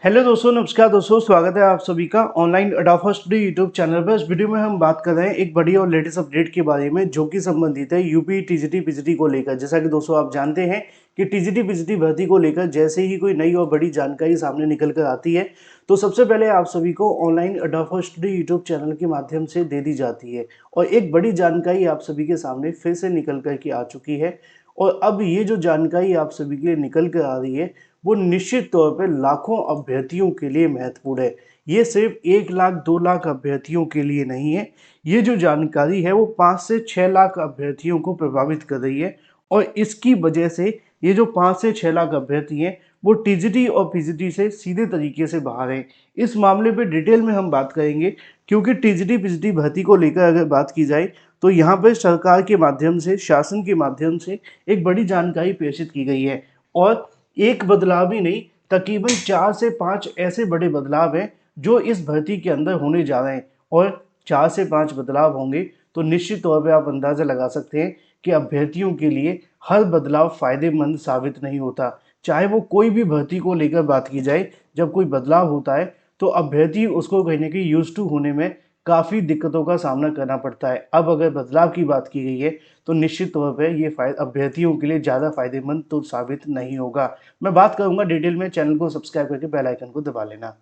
Hello दोस्तों, नमस्कार दोस्तों, स्वागत है आप सभी का online adopter study YouTube channel पर। इस वीडियो में हम बात कर रहे हैं एक बड़ी और लेटेस्ट अपडेट के बारे में जो कि संबंधित है यूपी टीजीटी पीजीटी को लेकर। जैसा कि दोस्तों आप जानते हैं कि टीजीटी पीजीटी भर्ती को लेकर जैसे ही कोई नई और बड़ी जानकारी सामने निकल कर आती है तो सबसे पहले आप सभी को online adopter study YouTube channel के माध्यम से दे दी जाती है। और एक बड़ी जानकारी आप सभी के सामने फिर से निकल कर के आ चुकी है। और अब ये जो जानकारी आप सभी के लिए निकल कर आ रही है वो निश्चित तौर पे लाखों अभ्यर्थियों के लिए महत्वपूर्ण है। ये सिर्फ 1 लाख 2 लाख अभ्यर्थियों के लिए नहीं है। ये जो जानकारी है वो 5 से 6 लाख अभ्यर्थियों को प्रभावित कर रही है। और इसकी वजह से ये जो 5 से 6 लाख अभ्यर्थी हैं वो टीजीटी और पीजीटी से सीधे तरीके से बाहर हैं। इस मामले पे डिटेल में हम बात करेंगे, क्योंकि टीजीटी पीजीटी भर्ती को लेकर अगर बात की जाए तो यहाँ पर सरकार के माध्यम से, शासन के माध्यम से एक बड़ी जानकारी प्रेषित की गई है। और एक बदलाव ही नहीं, तकरीबन 4 से 5 ऐसे बड़े बदलाव हैं जो इस भर्ती के अंदर होने जा रहे हैं। और 4 से 5 बदलाव होंगे तो निश्चित तौर पे आप अंदाज़ा लगा सकते हैं कि अभ्यर्थियों के लिए हर बदलाव फ़ायदेमंद साबित नहीं होता। चाहे वो कोई भी भर्ती को लेकर बात की जाए, जब कोई बदलाव होता है तो अभ्यर्थी उसको कहीं न कहीं यूज़ टू होने में काफ़ी दिक्कतों का सामना करना पड़ता है। अब अगर बदलाव की बात की गई है तो निश्चित तौर पे ये अभ्यर्थियों के लिए ज़्यादा फ़ायदेमंद तो साबित नहीं होगा। मैं बात करूँगा डिटेल में, चैनल को सब्सक्राइब करके बेल आइकन को दबा लेना।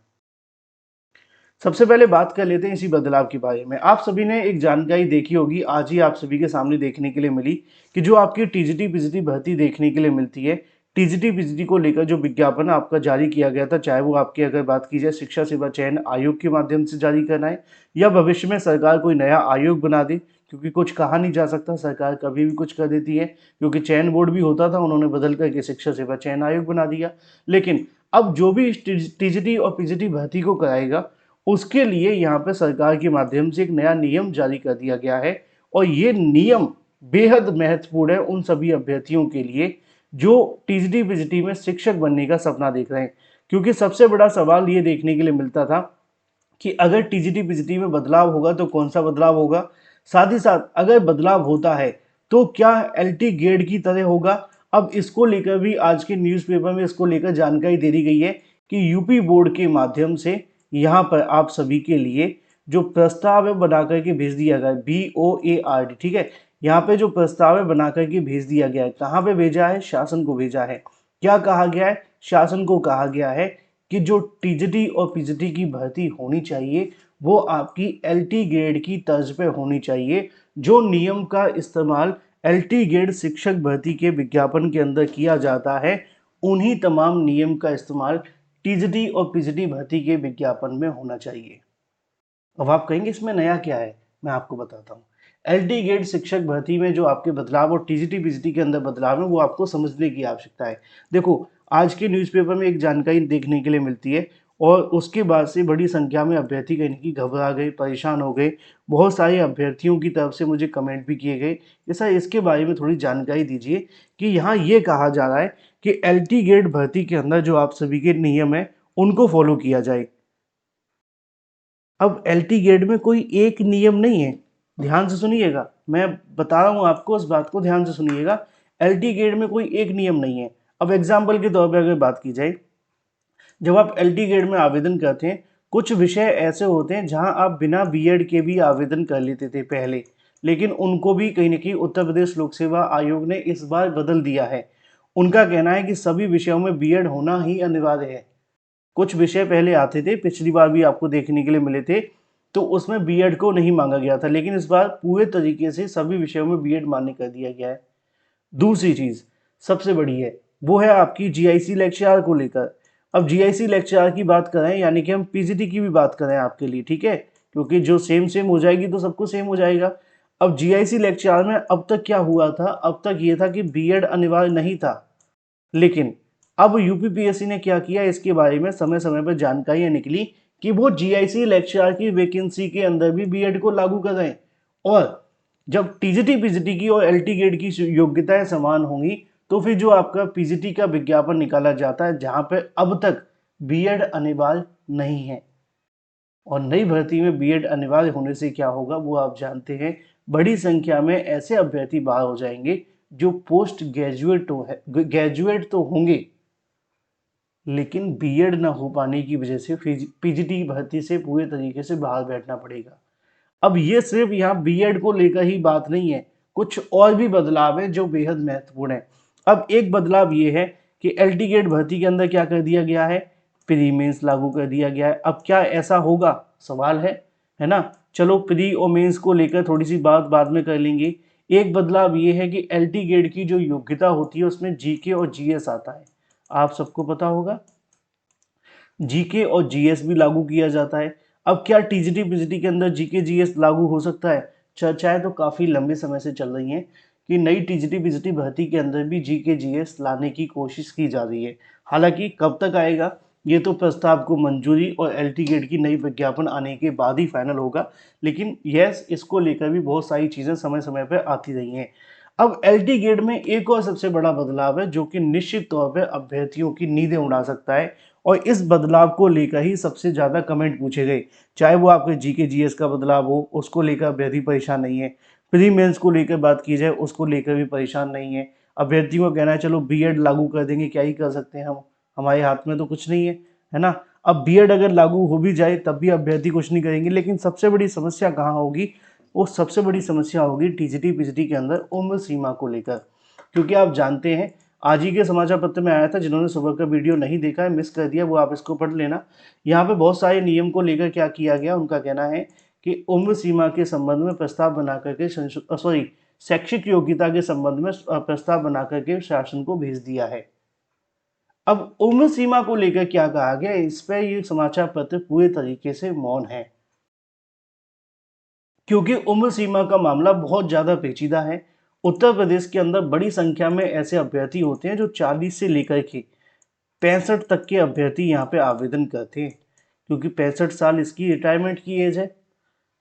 सबसे पहले बात कर लेते हैं इसी बदलाव के बारे में। आप सभी ने एक जानकारी देखी होगी, आज ही आप सभी के सामने देखने के लिए मिली कि जो आपकी टीजीटी पीजीटी भर्ती देखने के लिए मिलती है, टीजीटी पीजीटी को लेकर जो विज्ञापन आपका जारी किया गया था, चाहे वो आपकी अगर बात की जाए शिक्षा सेवा चयन आयोग के माध्यम से जारी करना है या भविष्य में सरकार कोई नया आयोग बना दे, क्योंकि कुछ कहा नहीं जा सकता, सरकार कभी भी कुछ कर देती है। क्योंकि चयन बोर्ड भी होता था, उन्होंने बदल करके शिक्षा सेवा चयन आयोग बना दिया। लेकिन अब जो भी टीजीटी और पीजीटी भर्ती को कराएगा उसके लिए यहाँ पे सरकार के माध्यम से एक नया नियम जारी कर दिया गया है। और ये नियम बेहद महत्वपूर्ण है उन सभी अभ्यर्थियों के लिए जो टीजीटी पीजीटी में शिक्षक बनने का सपना देख रहे हैं। क्योंकि सबसे बड़ा सवाल ये देखने के लिए मिलता था कि अगर टीजीटी पीजीटी में बदलाव होगा तो कौन सा बदलाव होगा, साथ ही साथ अगर बदलाव होता है तो क्या एलटी ग्रेड की तरह होगा। अब इसको लेकर भी आज के न्यूज़पेपर में इसको लेकर जानकारी दे दी गई है कि यूपी बोर्ड के माध्यम से यहाँ पर आप सभी के लिए जो प्रस्ताव है बना करके भेज दिया गया है, BOARD, ठीक है। यहाँ पे जो प्रस्ताव है बना करके भेज दिया गया है, कहाँ पे भेजा है, शासन को भेजा है। क्या कहा गया है, शासन को कहा गया है कि जो टीजीटी और पीजीटी की भर्ती होनी चाहिए वो आपकी एलटी ग्रेड की तर्ज पे होनी चाहिए। जो नियम का इस्तेमाल एलटी ग्रेड शिक्षक भर्ती के विज्ञापन के अंदर किया जाता है, उन्हीं तमाम नियम का इस्तेमाल टीजीटी और पीजीटी भर्ती के विज्ञापन में होना चाहिए। अब आप कहेंगे इसमें नया क्या है, मैं आपको बताता हूँ। एलटी ग्रेड शिक्षक भर्ती में जो आपके बदलाव और टीजीटी पीजीटी के अंदर बदलाव है वो आपको समझने की आवश्यकता है। देखो, आज के न्यूज़पेपर में एक जानकारी देखने के लिए मिलती है और उसके बाद से बड़ी संख्या में अभ्यर्थी कहीं की घबरा गए, परेशान हो गए। बहुत सारे अभ्यर्थियों की तरफ से मुझे कमेंट भी किए गए कि सर इसके बारे में थोड़ी जानकारी दीजिए कि यहाँ ये कहा जा रहा है कि एलटी ग्रेड भर्ती के अंदर जो आप सभी के नियम है उनको फॉलो किया जाए। अब एलटी ग्रेड में कोई एक नियम नहीं है, ध्यान से सुनिएगा, मैं बता रहा हूँ आपको, इस बात को ध्यान से सुनिएगा। एलटी ग्रेड में कोई एक नियम नहीं है। अब एग्जाम्पल के तौर पे अगर बात की जाए, जब आप एलटी ग्रेड में आवेदन करते हैं, कुछ विषय ऐसे होते हैं जहां आप बिना बीएड के भी आवेदन कर लेते थे पहले, लेकिन उनको भी कहीं ना कहीं उत्तर प्रदेश लोक सेवा आयोग ने इस बार बदल दिया है। उनका कहना है कि सभी विषयों में बीएड होना ही अनिवार्य है। कुछ विषय पहले आते थे, पिछली बार भी आपको देखने के लिए मिले थे, तो उसमें बीएड को नहीं मांगा गया था, लेकिन इस बार पूरे तरीके से सभी विषयों में बीएड मान्य कर दिया गया है। दूसरी चीज़ सबसे बड़ी है, वो है आपकी जीआईसी लेक्चरर को लेकर। अब जीआईसी लेक्चरर की बात करें, यानी कि हम पीजीटी की भी बात करें आपके लिए, ठीक है, क्योंकि जो सेम सेम हो जाएगी तो सबको सेम हो जाएगा। अब जीआईसी लेक्चरर में अब तक क्या हुआ था, अब तक ये था कि बीएड अनिवार्य नहीं था, लेकिन अब यूपीपीएससी ने क्या किया, इसके बारे में समय समय पर जानकारियां निकली कि वो जीआईसी लेक्चरर की वैकेंसी के अंदर भी बीएड को लागू कर रहे हैं। और जब टीजीटी पीजीटी की और एलटी ग्रेड की योग्यताएं समान होंगी तो फिर जो आपका पीजीटी का विज्ञापन निकाला जाता है जहां पे अब तक बीएड अनिवार्य नहीं है, और नई भर्ती में बीएड अनिवार्य होने से क्या होगा वो आप जानते हैं, बड़ी संख्या में ऐसे अभ्यर्थी बाहर हो जाएंगे जो पोस्ट ग्रेजुएट तो होंगे, लेकिन बीएड ना हो पाने की वजह से पीजीटी भर्ती से पूरे तरीके से बाहर बैठना पड़ेगा। अब ये सिर्फ यहाँ बीएड को लेकर ही बात नहीं है, कुछ और भी बदलाव है जो बेहद महत्वपूर्ण है। अब एक बदलाव ये है कि एलटी गेट भर्ती के अंदर क्या कर दिया गया है, प्री मेंस लागू कर दिया गया है। अब क्या ऐसा होगा, सवाल है ना। चलो प्री और मेंस को लेकर थोड़ी सी बात बाद में कर लेंगे। एक बदलाव ये है कि एलटी गेट की जो योग्यता होती है उसमें जीके और जीएस आता है, आप सबको पता होगा। जीके और जीएस भी लागू किया जाता है। अब क्या टीजीटी पीजीटी के अंदर जीके जीएस लागू हो सकता है? चर्चाएं तो काफी लंबे समय से चल रही हैं कि नई टीजीटी पीजीटी भर्ती के अंदर भी जीके जीएस लाने की कोशिश की जा रही है। हालांकि कब तक आएगा ये तो प्रस्ताव को मंजूरी और एलटी गेट की नई विज्ञापन आने के बाद ही फाइनल होगा। लेकिन यस, इसको लेकर भी बहुत सारी चीजें समय समय पर आती रही हैं। अब एलटी गेट में एक और सबसे बड़ा बदलाव है जो कि निश्चित तौर पर अभ्यर्थियों की नींदें उड़ा सकता है, और इस बदलाव को लेकर ही सबसे ज़्यादा कमेंट पूछे गए। चाहे वो आपके जीके जीएस का बदलाव हो, उसको लेकर अभ्यर्थी परेशान नहीं है। प्री मेंस को लेकर बात की जाए, उसको लेकर भी परेशान नहीं है। अभ्यर्थियों को कहना है चलो बीएड लागू कर देंगे, क्या ही कर सकते हैं हम, हमारे हाथ में तो कुछ नहीं है ना। अब बीएड अगर लागू हो भी जाए तब भी अभ्यर्थी कुछ नहीं करेंगे। लेकिन सबसे बड़ी समस्या कहाँ होगी, वो सबसे बड़ी समस्या होगी टीजीटी पीजीटी के अंदर उम्र सीमा को लेकर। क्योंकि आप जानते हैं, आज ही के समाचार पत्र में आया था, जिन्होंने सुबह का वीडियो नहीं देखा है, मिस कर दिया, वो आप इसको पढ़ लेना। यहाँ पे बहुत सारे नियम को लेकर क्या किया गया, उनका कहना है कि उम्र सीमा के संबंध में प्रस्ताव बना करके शैक्षिक योग्यता के संबंध में प्रस्ताव बना करके शासन को भेज दिया है। अब उम्र सीमा को लेकर क्या कहा गया, इस पर ये समाचार पत्र पूरे तरीके से मौन है, क्योंकि उम्र सीमा का मामला बहुत ज़्यादा पेचीदा है। उत्तर प्रदेश के अंदर बड़ी संख्या में ऐसे अभ्यर्थी होते हैं जो 40 से लेकर के 65 तक के अभ्यर्थी यहाँ पे आवेदन करते हैं, क्योंकि 65 साल इसकी रिटायरमेंट की एज है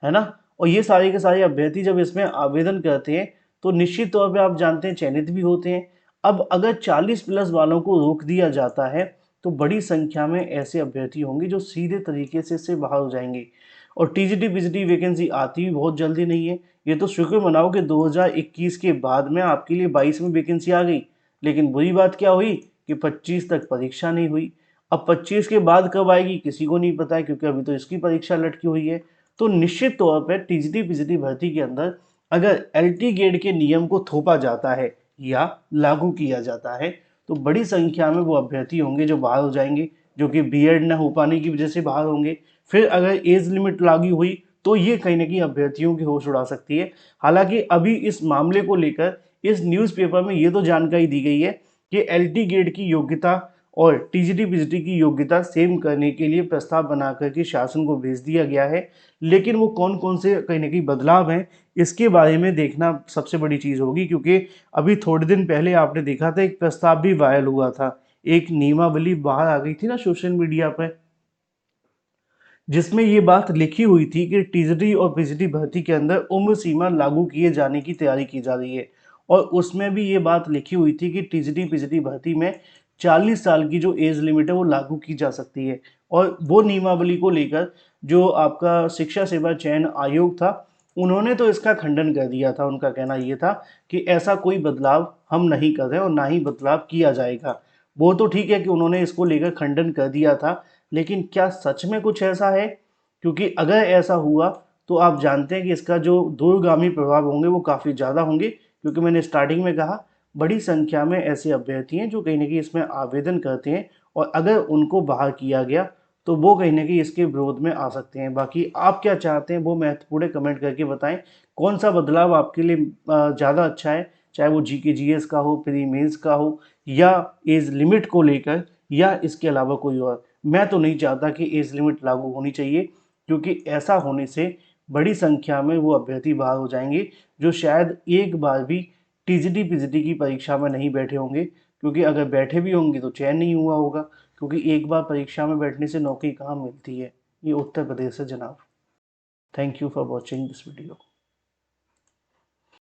ना। और ये सारे के सारे अभ्यर्थी जब इसमें आवेदन करते हैं तो निश्चित तौर पे आप जानते हैं चयनित भी होते हैं। अब अगर 40 प्लस वालों को रोक दिया जाता है तो बड़ी संख्या में ऐसे अभ्यर्थी होंगे जो सीधे तरीके से इससे बाहर हो जाएंगे। और टीजीटी पीजीटी वैकेंसी आती भी बहुत जल्दी नहीं है। ये तो शुक्र मनाओ कि 2021 के बाद में आपके लिए 22 में वैकेंसी आ गई। लेकिन बुरी बात क्या हुई कि 25 तक परीक्षा नहीं हुई। अब 25 के बाद कब आएगी किसी को नहीं पता है, क्योंकि अभी तो इसकी परीक्षा लटकी हुई है। तो निश्चित तौर पर टीजीटी पीजीटी भर्ती के अंदर अगर एलटी गेट के नियम को थोपा जाता है या लागू किया जाता है तो बड़ी संख्या में वो अभ्यर्थी होंगे जो बाहर हो जाएंगे, जो कि बीएड न हो पाने की वजह से बाहर होंगे। फिर अगर एज लिमिट लागू हुई तो ये कहीं ना कहीं अभ्यर्थियों की होश उड़ा सकती है। हालांकि अभी इस मामले को लेकर इस न्यूज़पेपर में ये तो जानकारी दी गई है कि एलटी गेट की योग्यता और टीजीटी पीजीटी की योग्यता सेम करने के लिए प्रस्ताव बना करके शासन को भेज दिया गया है। लेकिन वो कौन कौन से कहीं ना कहीं बदलाव हैं इसके बारे में देखना सबसे बड़ी चीज़ होगी, क्योंकि अभी थोड़े दिन पहले आपने देखा था एक प्रस्ताव भी वायरल हुआ था, एक नियमावली बाहर आ गई थी ना सोशल मीडिया पर, जिसमें ये बात लिखी हुई थी कि टीजीटी और पीजीटी भर्ती के अंदर उम्र सीमा लागू किए जाने की तैयारी की जा रही है। और उसमें भी ये बात लिखी हुई थी कि टीजीटी पीजीटी भर्ती में 40 साल की जो एज लिमिट है वो लागू की जा सकती है। और वो नियमावली को लेकर जो आपका शिक्षा सेवा चयन आयोग था, उन्होंने तो इसका खंडन कर दिया था। उनका कहना ये था कि ऐसा कोई बदलाव हम नहीं कर रहे और ना ही बदलाव किया जाएगा। वो तो ठीक है कि उन्होंने इसको लेकर खंडन कर दिया था, लेकिन क्या सच में कुछ ऐसा है? क्योंकि अगर ऐसा हुआ तो आप जानते हैं कि इसका जो दूरगामी प्रभाव होंगे वो काफ़ी ज़्यादा होंगे, क्योंकि मैंने स्टार्टिंग में कहा बड़ी संख्या में ऐसे अभ्यर्थी हैं जो कहीं ना कहीं इसमें आवेदन करते हैं, और अगर उनको बाहर किया गया तो वो कहीं ना कहीं इसके विरोध में आ सकते हैं। बाकी आप क्या चाहते हैं वो महत्वपूर्ण कमेंट करके बताएं, कौन सा बदलाव आपके लिए ज़्यादा अच्छा है, चाहे वो जीके जीएस का हो, प्री मेंस का हो, या एज लिमिट को लेकर, या इसके अलावा कोई और। मैं तो नहीं चाहता कि एज लिमिट लागू होनी चाहिए, क्योंकि ऐसा होने से बड़ी संख्या में वो अभ्यर्थी बाहर हो जाएंगे जो शायद एक बार भी टीजीटी पीजीटी की परीक्षा में नहीं बैठे होंगे। क्योंकि अगर बैठे भी होंगे तो चयन नहीं हुआ होगा, क्योंकि एक बार परीक्षा में बैठने से नौकरी कहाँ मिलती है। ये उत्तर प्रदेश है जनाब। Thank you for watching this video.